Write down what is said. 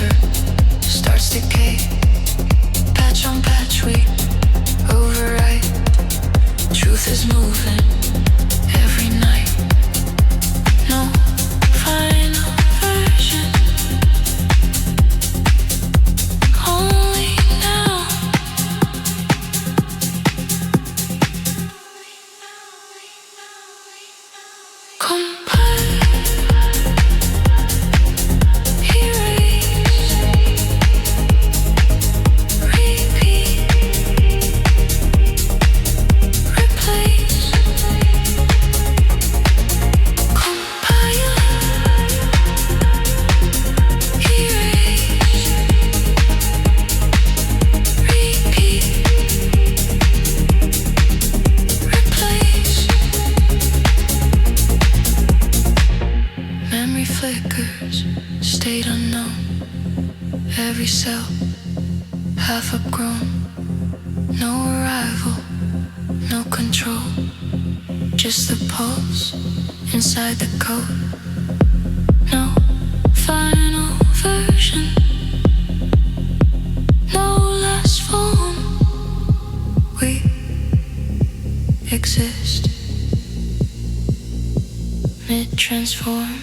cipher starts decay. Patch on patch, we overwrite. Truth is moving every night. No final version. Only now. Compile, erase, repeat, replace. Compile, erase, repeat, replace. Memory flickers, state unknown. Every cell, half-upgrown. No arrival, no control. Just the pulse inside the code. No final version. No last form. We exist mid-transform.